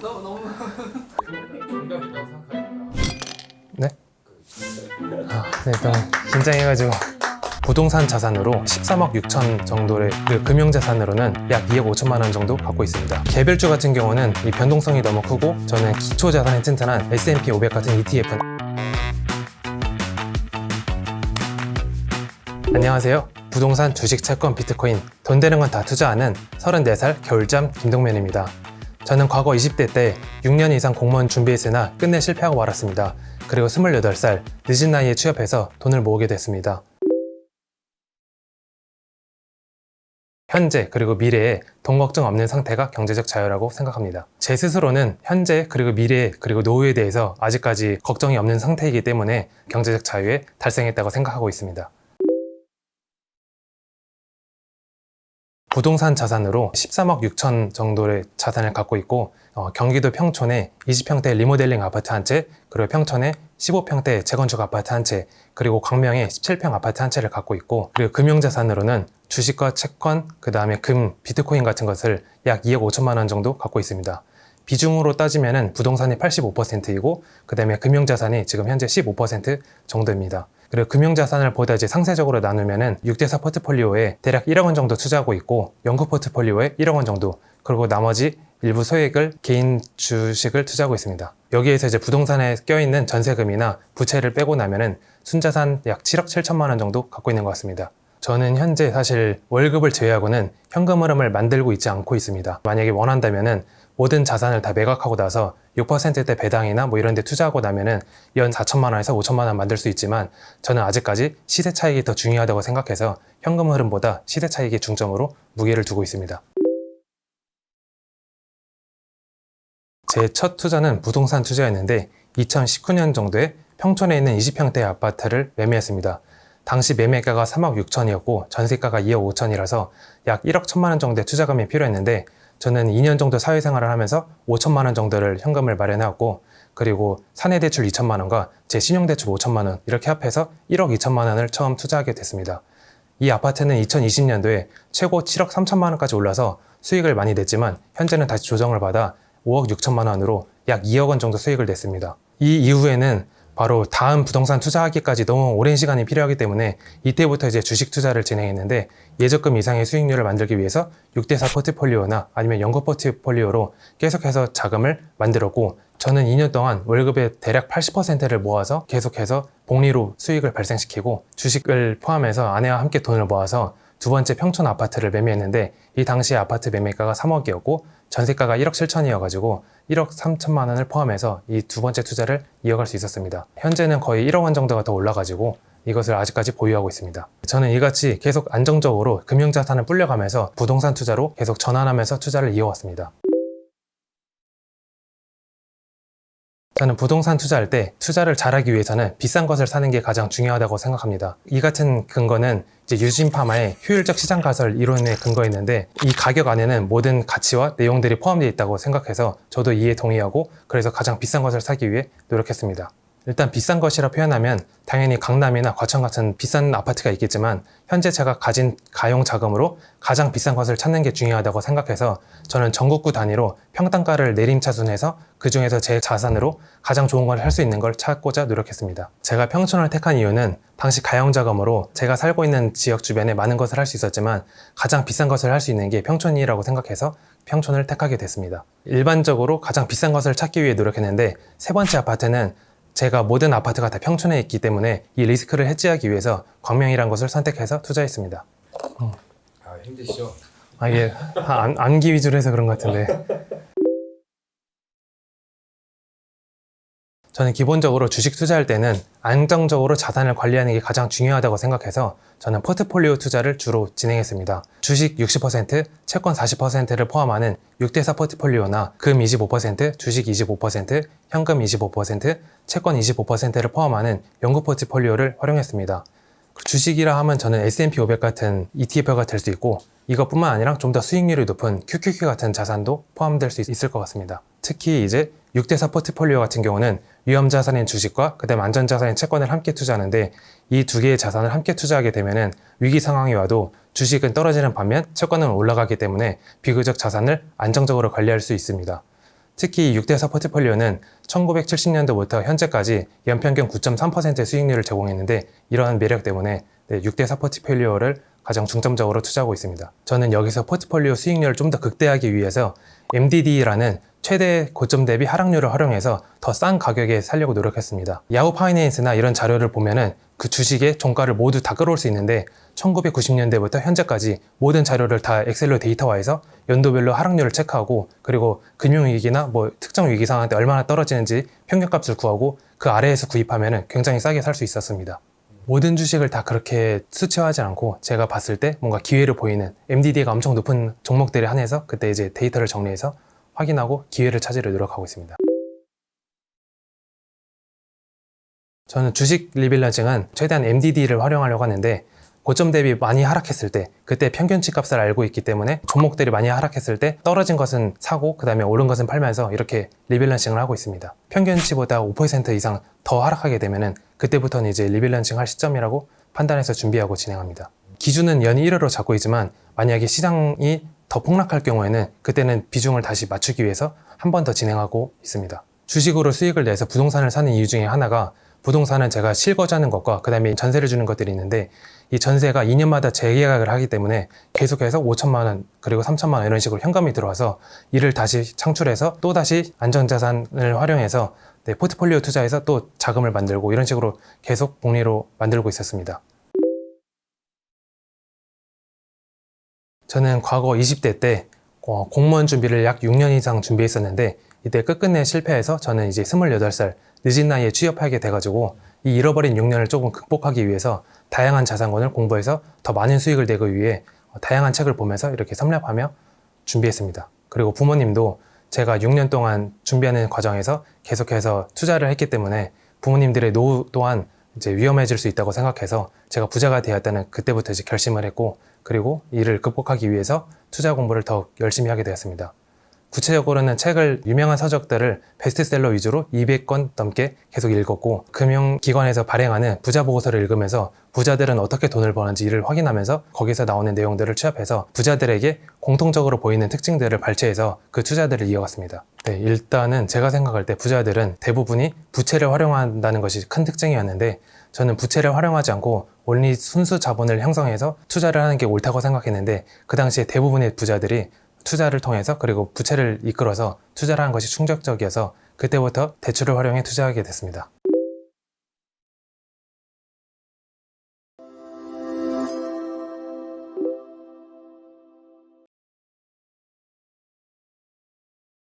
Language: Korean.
너무 정답이라고 생각하니까. 네? 네, 너무 긴장해가지고. 부동산 자산으로 13억 6천 정도의 금융자산으로는 약 2억 5천만 원 정도 갖고 있습니다. 개별주 같은 경우는 이 변동성이 너무 크고 저는 기초 자산이 튼튼한 S&P 500 같은 ETF. 안녕하세요. 부동산, 주식, 채권, 비트코인, 돈 되는 건 다 투자하는 34살 겨울잠 김동면입니다. 저는 과거 20대 때 6년 이상 공무원 준비했으나 끝내 실패하고 말았습니다. 그리고 28살 늦은 나이에 취업해서 돈을 모으게 됐습니다. 현재 그리고 미래에 돈 걱정 없는 상태가 경제적 자유라고 생각합니다. 제 스스로는 현재 그리고 미래 그리고 노후에 대해서 아직까지 걱정이 없는 상태이기 때문에 경제적 자유에 달성했다고 생각하고 있습니다. 부동산 자산으로 13억 6천 정도의 자산을 갖고 있고 경기도 평촌에 20평대 리모델링 아파트 한 채, 그리고 평촌에 15평대 재건축 아파트 한 채, 그리고 광명에 17평 아파트 한 채를 갖고 있고, 그리고 금융자산으로는 주식과 채권, 그 다음에 금, 비트코인 같은 것을 약 2억 5천만 원 정도 갖고 있습니다. 비중으로 따지면은 부동산이 85%이고 그 다음에 금융자산이 지금 현재 15% 정도입니다. 그리고 금융자산을 보다 이제 상세적으로 나누면은 6대4 포트폴리오에 대략 1억 원 정도 투자하고 있고, 연구 포트폴리오에 1억 원 정도, 그리고 나머지 일부 소액을 개인 주식을 투자하고 있습니다. 여기에서 이제 부동산에 껴있는 전세금이나 부채를 빼고 나면은 순자산 약 7억 7천만 원 정도 갖고 있는 것 같습니다. 저는 현재 사실 월급을 제외하고는 현금 흐름을 만들고 있지 않고 있습니다. 만약에 원한다면은 모든 자산을 다 매각하고 나서 6%대 배당이나 뭐 이런 데 투자하고 나면은 연 4천만 원에서 5천만 원 만들 수 있지만, 저는 아직까지 시세 차익이 더 중요하다고 생각해서 현금 흐름보다 시세 차익에 중점으로 무게를 두고 있습니다. 제 첫 투자는 부동산 투자였는데 2019년 정도에 평촌에 있는 20평대 아파트를 매매했습니다. 당시 매매가가 3억 6천이었고 전세가가 2억 5천이라서 약 1억 1천만 원 정도의 투자금이 필요했는데, 저는 2년 정도 사회생활을 하면서 5천만 원 정도를 현금을 마련해왔고, 그리고 사내대출 2천만 원과 제 신용대출 5천만 원 이렇게 합해서 1억 2천만 원을 처음 투자하게 됐습니다. 이 아파트는 2020년도에 최고 7억 3천만 원까지 올라서 수익을 많이 냈지만 현재는 다시 조정을 받아 5억 6천만 원으로 약 2억 원 정도 수익을 냈습니다. 이 이후에는 바로 다음 부동산 투자하기까지 너무 오랜 시간이 필요하기 때문에 이때부터 이제 주식 투자를 진행했는데, 예적금 이상의 수익률을 만들기 위해서 6대4 포트폴리오나 아니면 연구 포트폴리오로 계속해서 자금을 만들었고, 저는 2년 동안 월급의 대략 80%를 모아서 계속해서 복리로 수익을 발생시키고, 주식을 포함해서 아내와 함께 돈을 모아서 두 번째 평촌 아파트를 매매했는데, 이 당시 아파트 매매가가 3억이었고 전세가가 1억 7천이어가지고 1억 3천만 원을 포함해서 이 두 번째 투자를 이어갈 수 있었습니다. 현재는 거의 1억 원 정도가 더 올라가지고 이것을 아직까지 보유하고 있습니다. 저는 이같이 계속 안정적으로 금융자산을 불려가면서 부동산 투자로 계속 전환하면서 투자를 이어왔습니다. 저는 부동산 투자할 때 투자를 잘하기 위해서는 비싼 것을 사는 게 가장 중요하다고 생각합니다. 이 같은 근거는 이제 유진파마의 효율적 시장 가설 이론에 근거했는데, 이 가격 안에는 모든 가치와 내용들이 포함되어 있다고 생각해서 저도 이에 동의하고, 그래서 가장 비싼 것을 사기 위해 노력했습니다. 일단 비싼 것이라 표현하면 당연히 강남이나 과천 같은 비싼 아파트가 있겠지만, 현재 제가 가진 가용 자금으로 가장 비싼 것을 찾는 게 중요하다고 생각해서 저는 전국구 단위로 평당가를 내림차순해서 그 중에서 제 자산으로 가장 좋은 걸 할 수 있는 걸 찾고자 노력했습니다. 제가 평촌을 택한 이유는 당시 가용 자금으로 제가 살고 있는 지역 주변에 많은 것을 할 수 있었지만 가장 비싼 것을 할 수 있는 게 평촌이라고 생각해서 평촌을 택하게 됐습니다. 일반적으로 가장 비싼 것을 찾기 위해 노력했는데, 세 번째 아파트는 제가 모든 아파트가 다 평촌에 있기 때문에 이 리스크를 해지하기 위해서 광명이라는 곳을 선택해서 투자했습니다. 힘드시죠? 이게 다 암기 위주로 해서 그런 것 같은데. 저는 기본적으로 주식 투자할 때는 안정적으로 자산을 관리하는 게 가장 중요하다고 생각해서 저는 포트폴리오 투자를 주로 진행했습니다. 주식 60%, 채권 40%를 포함하는 6대4 포트폴리오나 금 25%, 주식 25%, 현금 25%, 채권 25%를 포함하는 연구 포트폴리오를 활용했습니다. 주식이라 하면 저는 S&P 500 같은 ETF가 될 수 있고, 이것뿐만 아니라 좀 더 수익률이 높은 QQQ 같은 자산도 포함될 수 있을 것 같습니다. 특히 이제 6대4 포트폴리오 같은 경우는 위험자산인 주식과 그다음 안전자산인 채권을 함께 투자하는데, 이 두 개의 자산을 함께 투자하게 되면은 위기 상황이 와도 주식은 떨어지는 반면 채권은 올라가기 때문에 비교적 자산을 안정적으로 관리할 수 있습니다. 특히 6대4 포트폴리오는 1970년도부터 현재까지 연평균 9.3%의 수익률을 제공했는데 이러한 매력 때문에 6대4 포트폴리오를 가장 중점적으로 투자하고 있습니다. 저는 여기서 포트폴리오 수익률을 좀 더 극대화하기 위해서 MDD라는 최대 고점 대비 하락률을 활용해서 더 싼 가격에 살려고 노력했습니다. 야후 파이낸스나 이런 자료를 보면은 그 주식의 종가를 모두 다 끌어올 수 있는데 1990년대부터 현재까지 모든 자료를 다 엑셀로 데이터화해서 연도별로 하락률을 체크하고 그리고 금융위기나 특정 위기 상황 때 얼마나 떨어지는지 평균값을 구하고 그 아래에서 구입하면은 굉장히 싸게 살 수 있었습니다. 모든 주식을 다 그렇게 수치화하지 않고 제가 봤을 때 뭔가 기회를 보이는 MDD가 엄청 높은 종목들에 한해서 그때 이제 데이터를 정리해서 확인하고 기회를 찾으려 노력하고 있습니다. 저는 주식 리밸런싱은 최대한 MDD를 활용하려고 하는데 고점 대비 많이 하락했을 때 그때 평균치 값을 알고 있기 때문에 종목들이 많이 하락했을 때 떨어진 것은 사고 그 다음에 오른 것은 팔면서 이렇게 리밸런싱을 하고 있습니다. 평균치보다 5% 이상 더 하락하게 되면은 그때부터는 이제 리밸런싱 할 시점이라고 판단해서 준비하고 진행합니다. 기준은 연 1회로 잡고 있지만 만약에 시장이 더 폭락할 경우에는 그때는 비중을 다시 맞추기 위해서 한 번 더 진행하고 있습니다. 주식으로 수익을 내서 부동산을 사는 이유 중에 하나가 부동산은 제가 실거주하는 것과 그 다음에 전세를 주는 것들이 있는데 이 전세가 2년마다 재계약을 하기 때문에 계속해서 5천만 원 그리고 3천만 원 이런 식으로 현금이 들어와서 이를 다시 창출해서 또다시 안전자산을 활용해서 포트폴리오 투자해서 또 자금을 만들고 이런 식으로 계속 복리로 만들고 있었습니다. 저는 과거 20대 때 공무원 준비를 약 6년 이상 준비했었는데 이때 끝끝내 실패해서 저는 이제 28살 늦은 나이에 취업하게 돼가지고 이 잃어버린 6년을 조금 극복하기 위해서 다양한 자산권을 공부해서 더 많은 수익을 내기 위해 다양한 책을 보면서 이렇게 섭렵하며 준비했습니다. 그리고 부모님도 제가 6년 동안 준비하는 과정에서 계속해서 투자를 했기 때문에 부모님들의 노후 또한 이제 위험해질 수 있다고 생각해서 제가 부자가 되었다는 그때부터 이제 결심을 했고 그리고 이를 극복하기 위해서 투자 공부를 더 열심히 하게 되었습니다. 구체적으로는 책을 유명한 서적들을 베스트셀러 위주로 200권 넘게 계속 읽었고 금융기관에서 발행하는 부자 보고서를 읽으면서 부자들은 어떻게 돈을 버는지 이를 확인하면서 거기서 나오는 내용들을 취합해서 부자들에게 공통적으로 보이는 특징들을 발췌해서 그 투자들을 이어갔습니다. 일단은 제가 생각할 때 부자들은 대부분이 부채를 활용한다는 것이 큰 특징이었는데 저는 부채를 활용하지 않고 온리 순수 자본을 형성해서 투자를 하는 게 옳다고 생각했는데 그 당시에 대부분의 부자들이 투자를 통해서 그리고 부채를 이끌어서 투자를 하는 것이 충격적이어서 그때부터 대출을 활용해 투자하게 됐습니다.